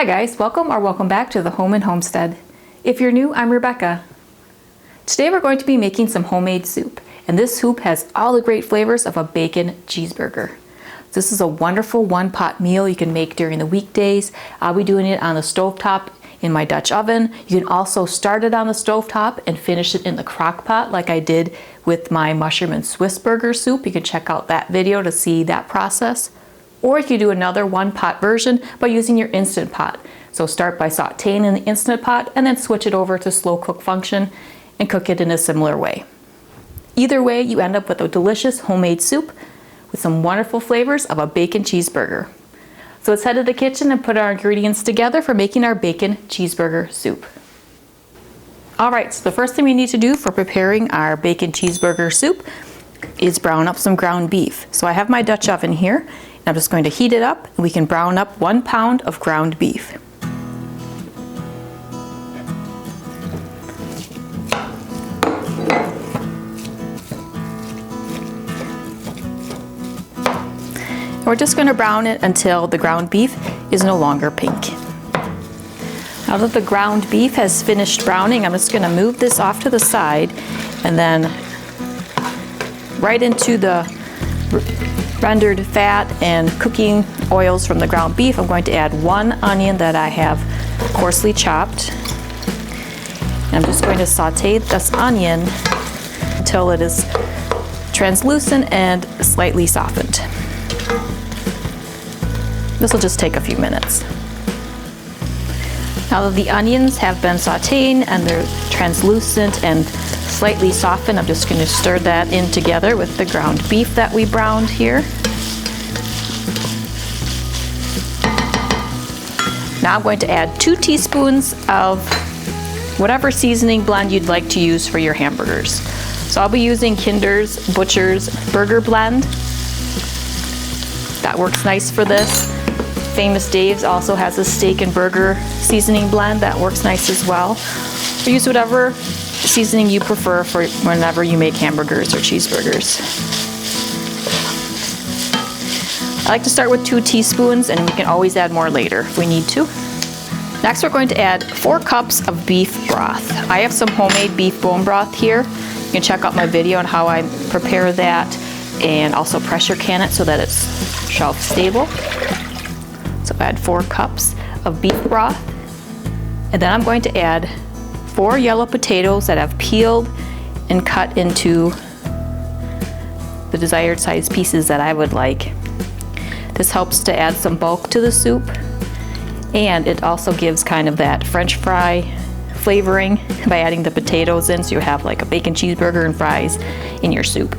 Hi guys, welcome back to the Home and Homestead. If you're new, I'm Rebecca. Today we're going to be making some homemade soup, and this soup has all the great flavors of a bacon cheeseburger. This is a wonderful one-pot meal you can make during the weekdays. I'll be doing it on the stovetop in my Dutch oven. You can also start it on the stovetop and finish it in the crock pot like I did with my mushroom and Swiss burger soup. You can check out that video to see that process. Or you could do another one-pot version by using your Instant Pot. So start by sauteing in the Instant Pot and then switch it over to slow cook function and cook it in a similar way. Either way, you end up with a delicious homemade soup with some wonderful flavors of a bacon cheeseburger. So let's head to the kitchen and put our ingredients together for making our bacon cheeseburger soup. Alright, so the first thing we need to do for preparing our bacon cheeseburger soup is brown up some ground beef. So I have my Dutch oven here. I'm just going to heat it up and we can brown up 1 pound of ground beef. And we're just going to brown it until the ground beef is no longer pink. Now that the ground beef has finished browning, I'm just going to move this off to the side and then right into the rendered fat and cooking oils from the ground beef, I'm going to add 1 onion that I have coarsely chopped. And I'm just going to saute this onion until it is translucent and slightly softened. This will just take a few minutes. Now that the onions have been sauteing and they're translucent and slightly softened, I'm just going to stir that in together with the ground beef that we browned here. Now I'm going to add 2 teaspoons of whatever seasoning blend you'd like to use for your hamburgers. So I'll be using Kinder's Butcher's Burger Blend. That works nice for this. Famous Dave's also has a steak and burger seasoning blend that works nice as well. Or use whatever seasoning you prefer for whenever you make hamburgers or cheeseburgers. I like to start with 2 teaspoons and we can always add more later if we need to. Next we're going to add 4 cups of beef broth. I have some homemade beef bone broth here. You can check out my video on how I prepare that and also pressure can it so that it's shelf stable. So add 4 cups of beef broth, and then I'm going to add 4 yellow potatoes that I've peeled and cut into the desired size pieces that I would like. This helps to add some bulk to the soup, and it also gives kind of that French fry flavoring by adding the potatoes in, so you have like a bacon cheeseburger and fries in your soup.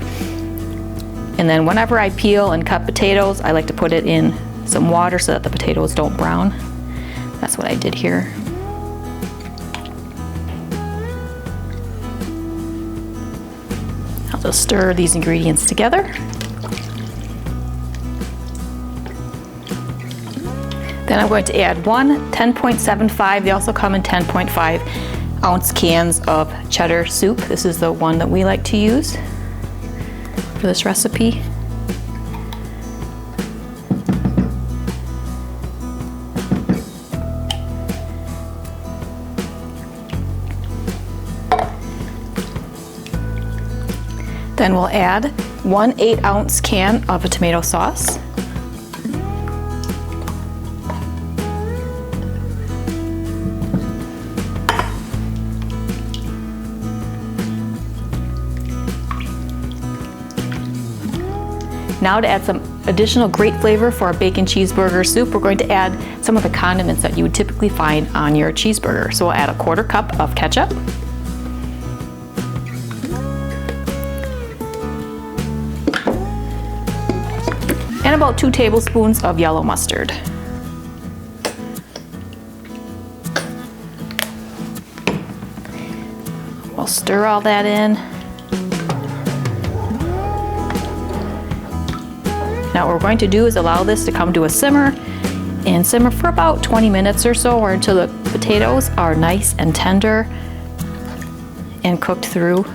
And then whenever I peel and cut potatoes, I like to put it in some water so that the potatoes don't brown. That's what I did here. I'll just stir these ingredients together. Then I'm going to add 1 10.75, they also come in 10.5 ounce cans of cheddar soup. This is the one that we like to use for this recipe. Then we'll add 1 8-ounce can of a tomato sauce. Now to add some additional great flavor for our bacon cheeseburger soup, we're going to add some of the condiments that you would typically find on your cheeseburger. So we'll add a 1/4 cup of ketchup. And about 2 tablespoons of yellow mustard. We'll stir all that in. Now what we're going to do is allow this to come to a simmer and simmer for about 20 minutes or so, or until the potatoes are nice and tender and cooked through.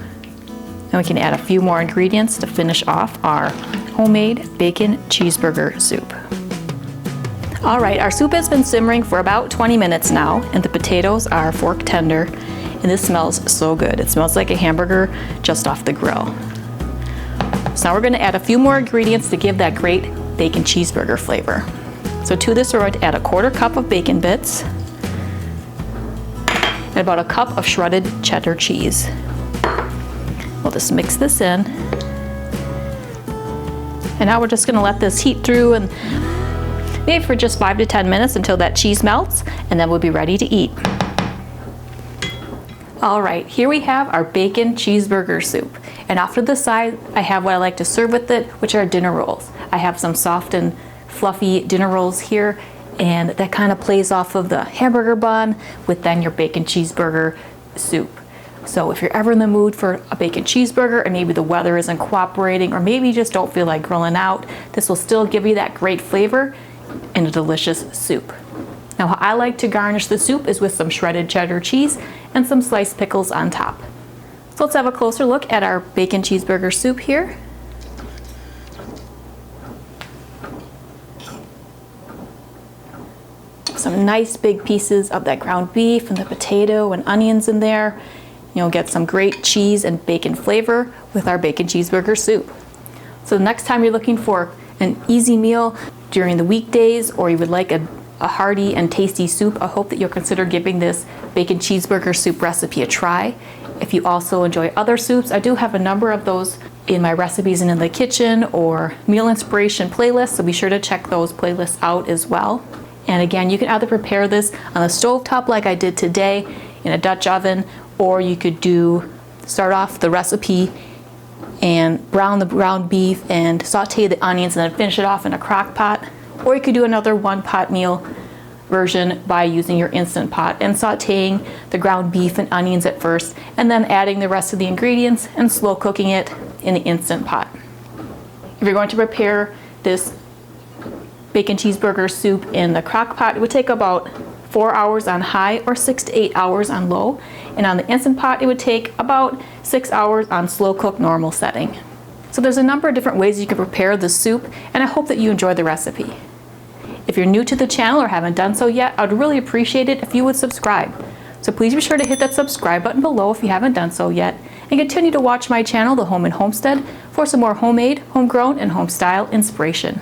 Then we can add a few more ingredients to finish off our homemade bacon cheeseburger soup. All right, our soup has been simmering for about 20 minutes now, and the potatoes are fork tender, and this smells so good. It smells like a hamburger just off the grill. So now we're gonna add a few more ingredients to give that great bacon cheeseburger flavor. So to this, we're going to add a 1/4 cup of bacon bits and about a cup of shredded cheddar cheese. We'll just mix this in. And now we're just gonna let this heat through and maybe for just 5 to 10 minutes until that cheese melts, and then we'll be ready to eat. All right, here we have our bacon cheeseburger soup. And off to the side, I have what I like to serve with it, which are dinner rolls. I have some soft and fluffy dinner rolls here, and that kind of plays off of the hamburger bun with then your bacon cheeseburger soup. So if you're ever in the mood for a bacon cheeseburger and maybe the weather isn't cooperating, or maybe you just don't feel like grilling out, this will still give you that great flavor in a delicious soup. Now, how I like to garnish the soup is with some shredded cheddar cheese and some sliced pickles on top. So let's have a closer look at our bacon cheeseburger soup here. Some nice big pieces of that ground beef and the potato and onions in there. You'll get some great cheese and bacon flavor with our bacon cheeseburger soup. So the next time you're looking for an easy meal during the weekdays, or you would like a hearty and tasty soup, I hope that you'll consider giving this bacon cheeseburger soup recipe a try. If you also enjoy other soups, I do have a number of those in my recipes and in the kitchen or meal inspiration playlists, so be sure to check those playlists out as well. And again, you can either prepare this on the stovetop like I did today in a Dutch oven, or you could start off the recipe and brown the ground beef and saute the onions and then finish it off in a crock pot. Or you could do another one-pot meal version by using your Instant Pot and sauteing the ground beef and onions at first, and then adding the rest of the ingredients and slow cooking it in the Instant Pot. If you're going to prepare this bacon cheeseburger soup in the crock pot, it would take about 4 hours on high or 6 to 8 hours on low. And on the Instant Pot, it would take about 6 hours on slow cook normal setting. So there's a number of different ways you can prepare the soup, and I hope that you enjoy the recipe. If you're new to the channel or haven't done so yet, I'd really appreciate it if you would subscribe. So please be sure to hit that subscribe button below if you haven't done so yet, and continue to watch my channel, The Home and Homestead, for some more homemade, homegrown, and home style inspiration.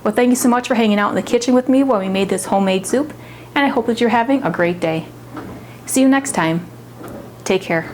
Well, thank you so much for hanging out in the kitchen with me while we made this homemade soup, and I hope that you're having a great day. See you next time. Take care.